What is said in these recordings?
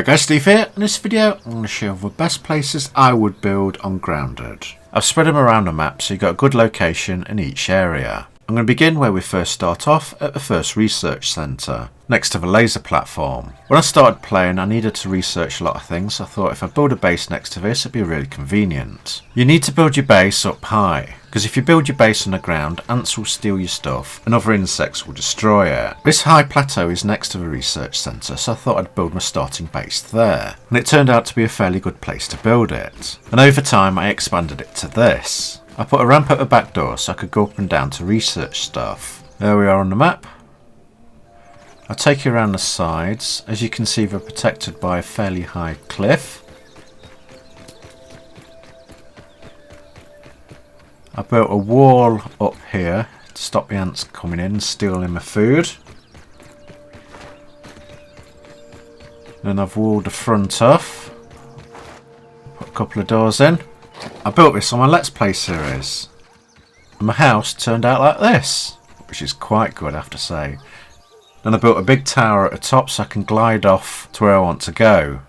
Hi guys, Steve here. In this video I'm going to show the best places I would build on Grounded. I've spread them around the map so you've got a good location in each area. I'm going to begin where we first start off at the first research centre, next to the laser platform. When I started playing I needed to research a lot of things, so I thought if I build a base next to this it'd be really convenient. You need to build your base up high, because if you build your base on the ground, ants will steal your stuff and other insects will destroy it. This high plateau is next to the research centre, so I thought I'd build my starting base there. And it turned out to be a fairly good place to build it. And over time I expanded it to this. I put a ramp at the back door so I could go up and down to research stuff. There we are on the map. I'll take you around the sides. As you can see, they're protected by a fairly high cliff. I built a wall up here to stop the ants coming in and stealing my food. Then I've walled the front off. Put a couple of doors in. I built this on my Let's Play series. And my house turned out like this, which is quite good I have to say. Then I built a big tower at the top so I can glide off to where I want to go.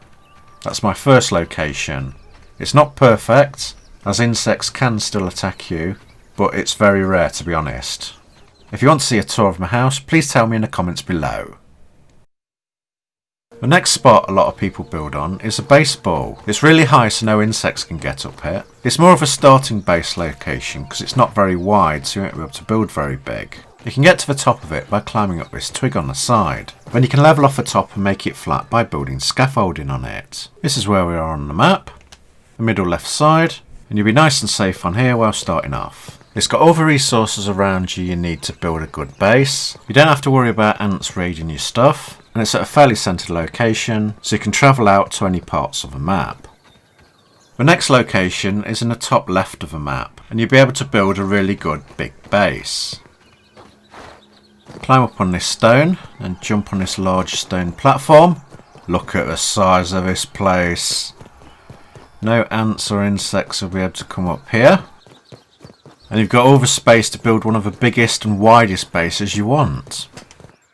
That's my first location. It's not perfect, as insects can still attack you, but it's very rare to be honest. If you want to see a tour of my house, please tell me in the comments below. The next spot a lot of people build on is a baseball. It's really high so no insects can get up here. It's more of a starting base location because it's not very wide, so you won't be able to build very big. You can get to the top of it by climbing up this twig on the side. Then you can level off the top and make it flat by building scaffolding on it. This is where we are on the map, the middle left side, and you'll be nice and safe on here while starting off. It's got all the resources around you need to build a good base. You don't have to worry about ants raiding your stuff, and it's at a fairly centred location so you can travel out to any parts of the map. The next location is in the top left of the map, and you'll be able to build a really good big base. Climb up on this stone and jump on this large stone platform. Look at the size of this place. No ants or insects will be able to come up here. And you've got all the space to build one of the biggest and widest bases you want.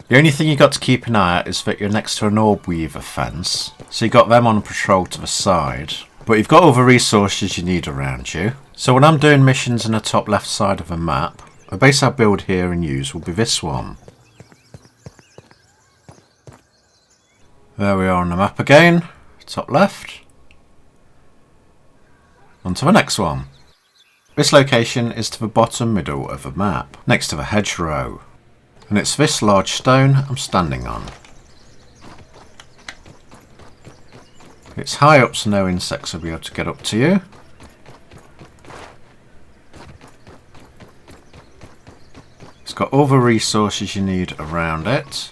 The only thing you've got to keep an eye out is that you're next to an orb weaver fence, so you've got them on patrol to the side. But you've got all the resources you need around you. So when I'm doing missions in the top left side of the map, the base I build here and use will be this one. There we are on the map again, top left. On to the next one. This location is to the bottom middle of the map, next to the hedgerow. And it's this large stone I'm standing on. It's high up so no insects will be able to get up to you. It's got all the resources you need around it.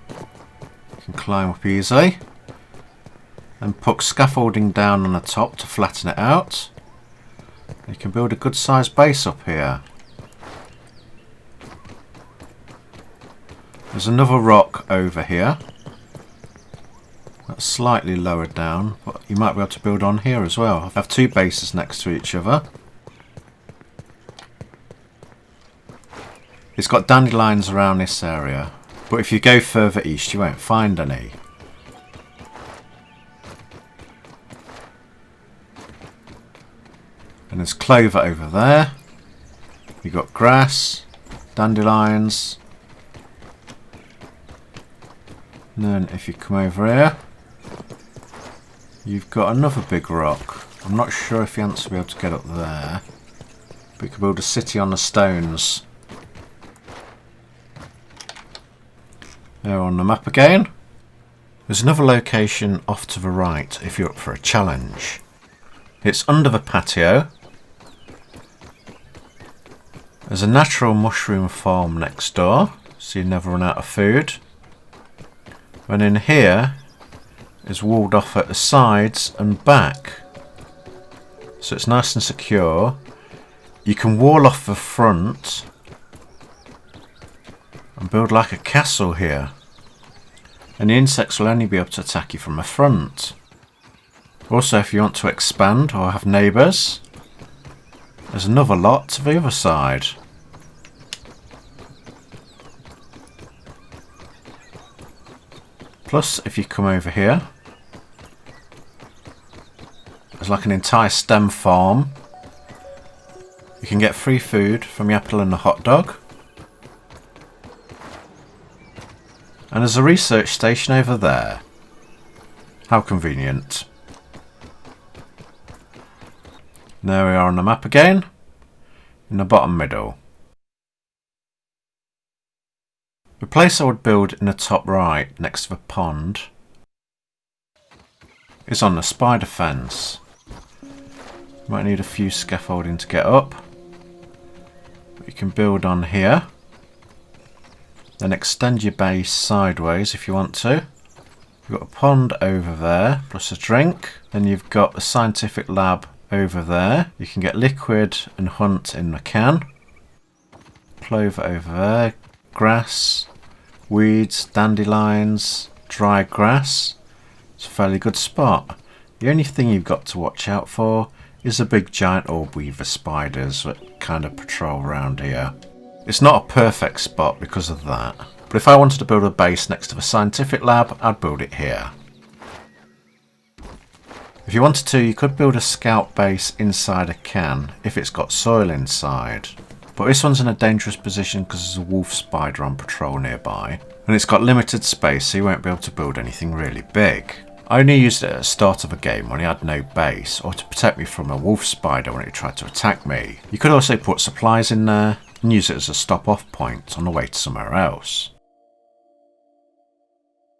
You can climb up easily. And put scaffolding down on the top to flatten it out. You can build a good sized base up here. There's another rock over here. That's slightly lower down, but you might be able to build on here as well. I have two bases next to each other. It's got dandelions around this area, but if you go further east you won't find any. And there's clover over there. You've got grass, dandelions. And then if you come over here, you've got another big rock. I'm not sure if the ants will be able to get up there, but you can build a city on the stones. There on the map again. There's another location off to the right if you're up for a challenge. It's under the patio. There's a natural mushroom farm next door, so you never run out of food. And in here is walled off at the sides and back, so it's nice and secure. You can wall off the front and build like a castle here, and the insects will only be able to attack you from the front. Also, if you want to expand or have neighbours, there's another lot to the other side. Plus, if you come over here, there's like an entire stem farm. You can get free food from the apple and the hot dog. And there's a research station over there. How convenient. There we are on the map again, in the bottom middle. The place I would build in the top right, next to the pond, is on the spider fence. Might need a few scaffolding to get up. But you can build on here. Then extend your base sideways if you want to. You've got a pond over there, plus a drink. Then you've got the scientific lab over there. You can get liquid and hunt in the can. Clover over there. Grass, weeds, dandelions, dry grass. It's a fairly good spot. The only thing you've got to watch out for is the big giant orb weaver spiders that kind of patrol around here. It's not a perfect spot because of that, but if I wanted to build a base next to the scientific lab, I'd build it here. If you wanted to, you could build a scout base inside a can if it's got soil inside. But this one's in a dangerous position because there's a wolf spider on patrol nearby, and it's got limited space, so you won't be able to build anything really big. I only used it at the start of a game when I had no base, or to protect me from a wolf spider when it tried to attack me. You could also put supplies in there and use it as a stop-off point on the way to somewhere else.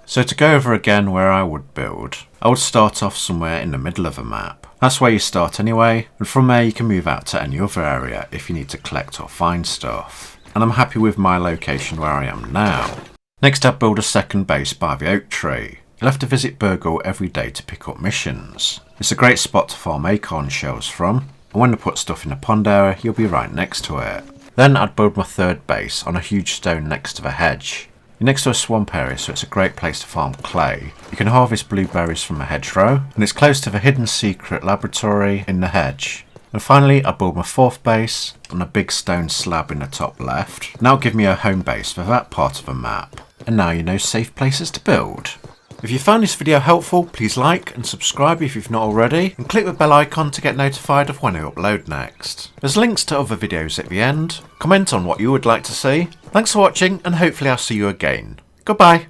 So to go over again where I would build, I would start off somewhere in the middle of a map. That's where you start anyway, and from there you can move out to any other area if you need to collect or find stuff. And I'm happy with my location where I am now. Next I'd build a second base by the oak tree. You'll have to visit Burgle every day to pick up missions. It's a great spot to farm acorn shells from, and when I put stuff in the pond area, you'll be right next to it. Then I'd build my third base on a huge stone next to the hedge. You're next to a swamp area, so it's a great place to farm clay. You can harvest blueberries from a hedgerow, and it's close to the hidden secret laboratory in the hedge. And finally, I build my fourth base on a big stone slab in the top left. Now give me a home base for that part of the map. And now you know safe places to build. If you found this video helpful, please like and subscribe if you've not already, and click the bell icon to get notified of when I upload next. There's links to other videos at the end. Comment on what you would like to see. Thanks for watching, and hopefully I'll see you again. Goodbye.